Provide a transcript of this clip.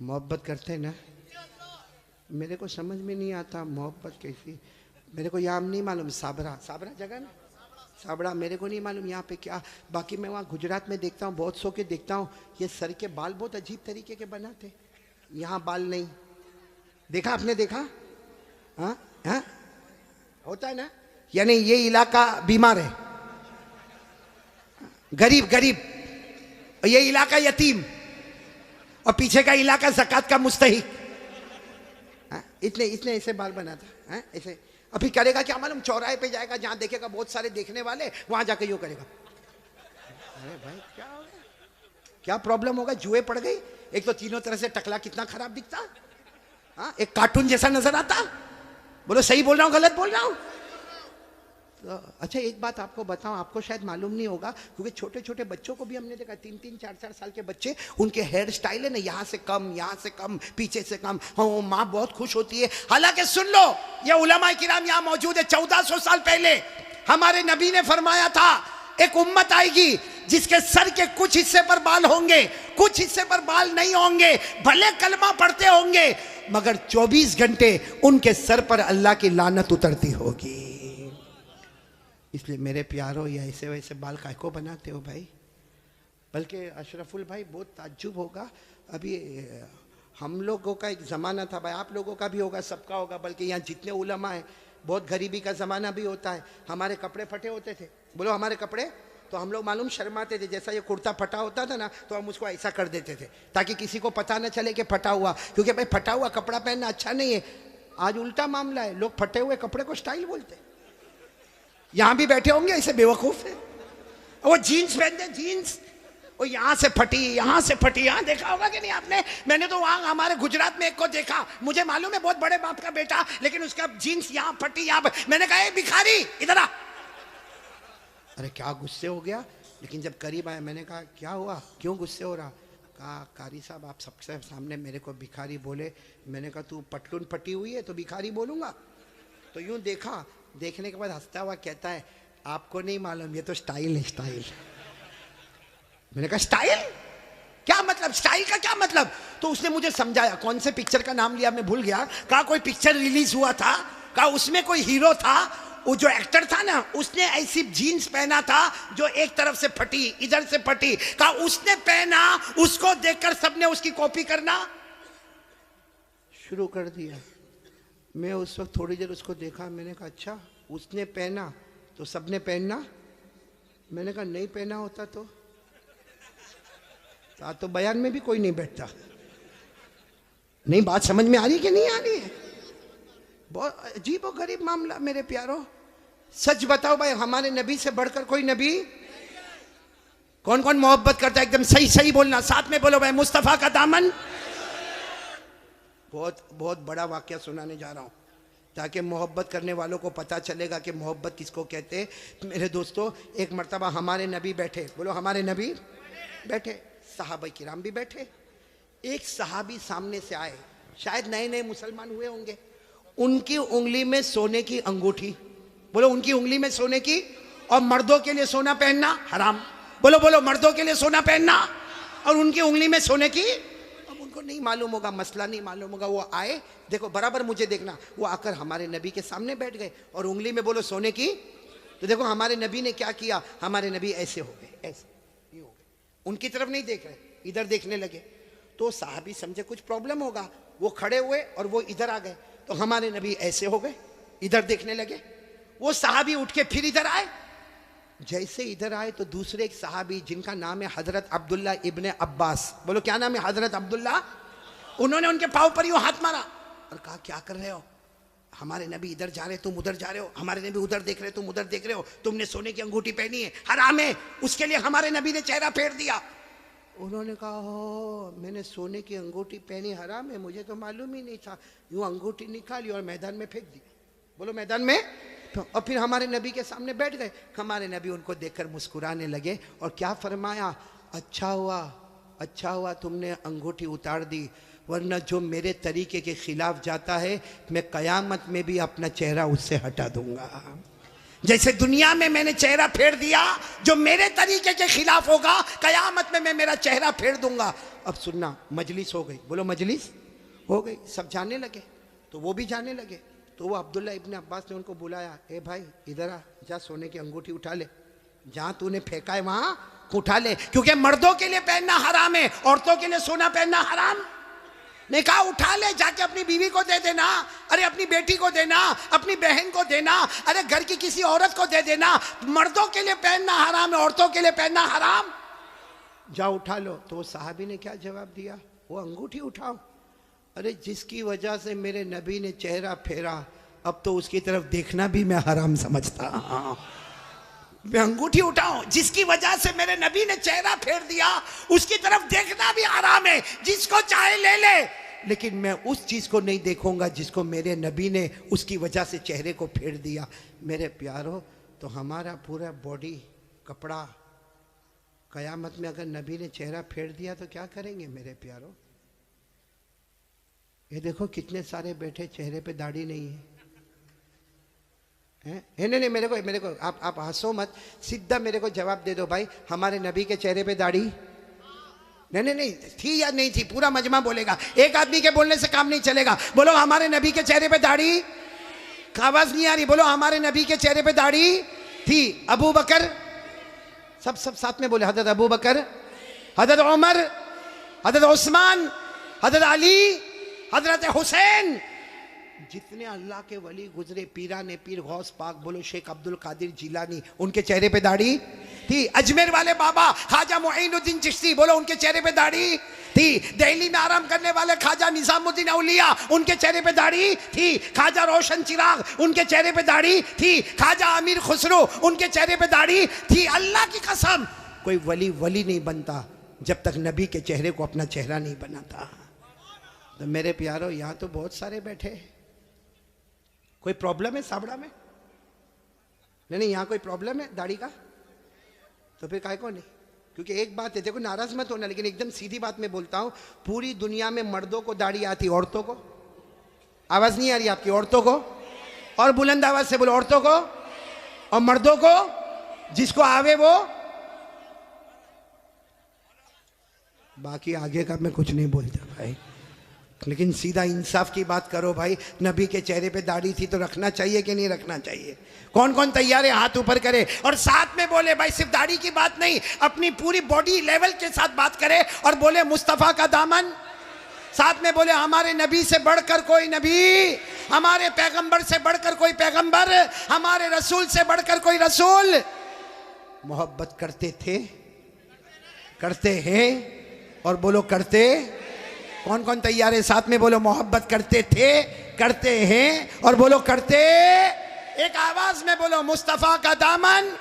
मोहब्बत करते हैं ना। मेरे को समझ में नहीं आता मोहब्बत कैसी। मेरे को यहाँ नहीं मालूम, साबरा साबरा जगह ना, साबड़ा मेरे को नहीं मालूम यहाँ पे क्या। बाकी मैं वहाँ गुजरात में देखता हूँ, बहुत सौ के देखता हूँ, ये सर के बाल बहुत अजीब तरीके के बनाते, यहाँ बाल नहीं। देखा आपने, देखा? हाँ हाँ, होता है ना। यानी ये इलाका बीमार है, गरीब गरीब, और ये इलाका यतीम, और पीछे का इलाका ज़कात का मुस्तहिक। इतने इतने ऐसे बाल बनाता है ऐसे। अभी करेगा क्या मालूम, चौराहे पे जाएगा, जहां देखेगा बहुत सारे देखने वाले, वहां जाके यूं करेगा। अरे भाई क्या हो गया, क्या प्रॉब्लम होगा? जुए पड़ गई। एक तो तीनों तरह से टकला कितना खराब दिखता, हाँ, एक कार्टून जैसा नजर आता। बोलो सही बोल रहा हूँ गलत बोल रहा हूँ? तो अच्छा एक बात आपको बताऊं, आपको शायद मालूम नहीं होगा, क्योंकि छोटे छोटे बच्चों को भी हमने देखा, 3-3, 4-4 साल के बच्चे, उनके हेयर स्टाइल है ना, यहाँ से कम, यहाँ से कम, पीछे से कम। हाँ, माँ बहुत खुश होती है। हालांकि सुन लो, ये उलमा किराम यहाँ मौजूद है। 1400 साल पहले हमारे नबी ने फरमाया था, एक उम्मत आएगी जिसके सर के कुछ हिस्से पर बाल होंगे, कुछ हिस्से पर बाल नहीं होंगे, भले कलमा पढ़ते होंगे, मगर 24 घंटे उनके सर पर अल्लाह की लानत उतरती होगी। इसलिए मेरे प्यारो, ये ऐसे वैसे बाल काय को बनाते हो भाई? बल्कि अशरफुल भाई बहुत ताज्जुब होगा, अभी हम लोगों का एक ज़माना था भाई, आप लोगों का भी होगा, सबका होगा, बल्कि यहाँ जितने उलमा हैं, बहुत गरीबी का ज़माना भी होता है। हमारे कपड़े फटे होते थे, बोलो हमारे कपड़े, तो हम लोग मालूम शर्माते थे। जैसा ये कुर्ता फटा होता था ना, तो हम उसको ऐसा कर देते थे ताकि किसी को पता ना चले कि फटा हुआ, क्योंकि भाई फटा हुआ कपड़ा पहनना अच्छा नहीं है। आज उल्टा मामला है, लोग फटे हुए कपड़े को स्टाइल बोलते हैं। यहां भी बैठे होंगे ऐसे बेवकूफ है, वो जीन्स पहनते, जीन्स वो यहां से फटी, यहां से फटी। यहां देखा होगा कि नहीं आपने? मैंने तो वहां हमारे गुजरात में एक को देखा, मुझे मालूम है बहुत बड़े बाप का बेटा, लेकिन उसका जीन्स यहां फटी, यहां। मैंने कहा भिखारी इधर आ। अरे क्या गुस्से हो गया, लेकिन जब करीब आया मैंने कहा क्या हुआ, क्यों गुस्से हो रहा? कहा कारी साहब आप सबसे सामने मेरे को भिखारी बोले। मैंने कहा तू पटलून फटी हुई है तो भिखारी बोलूंगा? तो यूं देखा, देखने के बाद हंसता हुआ कहता है आपको नहीं मालूम, ये तो स्टाइल है, स्टाइल। मैंने कहा स्टाइल क्या मतलब, स्टाइल का क्या मतलब? तो उसने मुझे समझाया, कौन से पिक्चर का नाम लिया मैं भूल गया। कहा कोई पिक्चर रिलीज हुआ था, कहा उसमें कोई हीरो था, वो जो एक्टर था ना, उसने ऐसी जीन्स पहना था जो एक तरफ से फटी, इधर से फटी। कहा उसने पहना, उसको देखकर सबने उसकी कॉपी करना शुरू कर दिया। मैं उस वक्त थोड़ी देर उसको देखा, मैंने कहा अच्छा उसने पहना तो सबने पहनना? मैंने कहा नहीं पहना होता तो बयान में भी कोई नहीं बैठता। नहीं, बात समझ में आ रही कि नहीं आ रही है? बहुत अजीब और गरीब मामला मेरे प्यारो। सच बताओ भाई, हमारे नबी से बढ़कर कोई नबी? कौन कौन मोहब्बत करता है? एकदम सही सही बोलना, साथ में बोलो भाई, मुस्तफा का दामन। बहुत बहुत बड़ा वाक्य सुनाने जा रहा हूं, ताकि मोहब्बत करने वालों को पता चलेगा कि मोहब्बत किसको कहते हैं। मेरे दोस्तों, एक मर्तबा हमारे नबी बैठे, बोलो हमारे नबी बैठे, सहाबा किराम भी बैठे। एक सहाबी सामने से आए, शायद नए नए मुसलमान हुए होंगे। उनकी उंगली में सोने की अंगूठी, बोलो उनकी उंगली में सोने की, और मर्दों के लिए सोना पहनना हराम। बोलो बोलो, मर्दों के लिए सोना पहनना, और उनकी उंगली में सोने की। अब उनको नहीं मालूम होगा, मसला नहीं मालूम होगा। वो आए, देखो बराबर मुझे देखना, वो आकर हमारे नबी के सामने बैठ गए और उंगली में बोलो सोने की। तो देखो हमारे नबी ने क्या किया, हमारे नबी ऐसे हो गए, ऐसे ये हो गए, उनकी तरफ नहीं देख रहे, इधर देखने लगे। तो साहबी समझे कुछ प्रॉब्लम होगा, वो खड़े हुए और वो इधर आ गए। तो हमारे नबी ऐसे हो गए, इधर देखने लगे। वो सहाबी उठ के फिर इधर आए। जैसे इधर आए तो दूसरे एक सहाबी, जिनका नाम है हजरत अब्दुल्ला इब्ने अब्बास, बोलो क्या नाम है? हजरत अब्दुल्ला। उन्होंने उनके पाँव पर यूं हाथ मारा और कहा क्या कर रहे हो? हमारे नबी इधर जा रहे, तुम उधर जा रहे हो। हमारे नबी उधर देख रहे, तुम उधर देख रहे हो। तुमने सोने की अंगूठी पहनी है, हराम है। उसके लिए हमारे नबी ने चेहरा फेर दिया। उन्होंने कहा हो, मैंने सोने की अंगूठी पहनी, हराम है, मुझे तो मालूम ही नहीं था। यूं अंगूठी निकाली और मैदान में फेंक दी, बोलो मैदान में। और फिर हमारे नबी के सामने बैठ गए। हमारे नबी उनको देखकर मुस्कुराने लगे और क्या फरमाया, अच्छा हुआ तुमने अंगूठी उतार दी, वरना जो मेरे तरीके के खिलाफ जाता है, मैं कयामत में भी अपना चेहरा उससे हटा दूंगा। जैसे दुनिया में मैंने चेहरा फेर दिया, जो मेरे तरीके के खिलाफ होगा कयामत में मैं मेरा चेहरा फेर दूंगा। अब सुनना, मजलिस हो गई, बोलो मजलिस हो गई, सब जाने लगे, तो वो भी जाने लगे। तो वो अब्दुल्ला इब्न अब्बास ने उनको बुलाया, ए भाई इधर आ, जा सोने की अंगूठी उठा ले, जहां तूने फेंका है वहां उठा ले, क्योंकि मर्दों के लिए पहनना हराम है, औरतों के लिए सोना पहनना हराम। ने कहा उठा ले, जाके अपनी बीवी को दे देना, अरे अपनी बेटी को देना, अपनी बहन को देना, अरे घर की किसी औरत को दे देना। मर्दों के लिए पहनना हराम है, औरतों के लिए पहनना हराम। जा उठा लो। तो वो साहबी ने क्या जवाब दिया, वो अंगूठी उठाओ, अरे जिसकी वजह से मेरे नबी ने चेहरा फेरा, अब तो उसकी तरफ देखना भी मैं हराम समझता। मैं अंगूठी उठाऊं, जिसकी वजह से मेरे नबी ने चेहरा फेर दिया, उसकी तरफ देखना भी हराम है। जिसको चाहे ले ले, लेकिन मैं उस चीज को नहीं देखूंगा जिसको मेरे नबी ने उसकी वजह से चेहरे को फेर दिया। मेरे प्यारो, तो हमारा पूरा बॉडी कपड़ा कयामत में अगर नबी ने चेहरा फेर दिया तो क्या करेंगे मेरे प्यारो? ये देखो कितने सारे बैठे, चेहरे पे दाढ़ी नहीं है। नहीं, मेरे को आप हंसो मत, सीधा मेरे को जवाब दे दो भाई, हमारे नबी के चेहरे पे दाढ़ी नहीं थी या नहीं थी? पूरा मजमा बोलेगा, एक आदमी के बोलने से काम नहीं चलेगा। बोलो हमारे नबी के चेहरे पे दाढ़ी, आवाज नहीं आ रही, बोलो हमारे नबी के चेहरे पे दाढ़ी थी। अबू बकर, सब साथ में बोले, हजरत अबू बकर, हजरत उमर, हजरत उस्मान, हजरत अली, हजरत हुसैन, जितने अल्लाह के वली गुजरे, पीराने पीर गौस पाक, बोलो शेख अब्दुल कादिर जिलानी, उनके चेहरे पे दाढ़ी थी। अजमेर वाले बाबा ख्वाजा मुईनुद्दीन चिश्ती, बोलो उनके चेहरे पे दाढ़ी थी। दिल्ली में आराम करने वाले ख्वाजा निजामुद्दीन औलिया, उनके चेहरे पे दाढ़ी थी। ख्वाजा रोशन चिराग, उनके चेहरे पे दाढ़ी थी। ख्वाजा अमीर खुसरो, उनके चेहरे पे दाढ़ी थी। अल्लाह की कसम, कोई वली नहीं बनता जब तक नबी के चेहरे को अपना चेहरा नहीं बनाता। तो मेरे प्यारो, यहाँ तो बहुत सारे बैठे, कोई प्रॉब्लम है साबड़ा में? नहीं, यहाँ कोई प्रॉब्लम है दाढ़ी का? तो फिर काय को नहीं? क्योंकि एक बात है, देखो नाराज मत होना, लेकिन एकदम सीधी बात मैं बोलता हूँ, पूरी दुनिया में मर्दों को दाढ़ी आती, औरतों को? आवाज नहीं आ रही आपकी? औरतों को? और बुलंद आवाज से बोलो, औरतों को और मर्दों को, जिसको आवे वो। बाकी आगे का मैं कुछ नहीं बोलता भाई, लेकिन सीधा इंसाफ की बात करो भाई। नबी के चेहरे पे दाढ़ी थी तो रखना चाहिए कि नहीं रखना चाहिए? कौन कौन तैयार है हाथ ऊपर करे और साथ में बोले भाई, सिर्फ दाढ़ी की बात नहीं, अपनी पूरी बॉडी लेवल के साथ बात करे और बोले मुस्तफा का दामन। साथ में बोले हमारे नबी से बढ़कर कोई नबी, हमारे पैगंबर से बढ़कर कोई पैगंबर, हमारे रसूल से बढ़कर कोई रसूल। मोहब्बत करते थे, करते हैं, और बोलो करते। कौन कौन तैयार है? साथ में बोलो मोहब्बत करते थे, करते हैं, और बोलो करते। एक आवाज में बोलो मुस्तफा का दामन।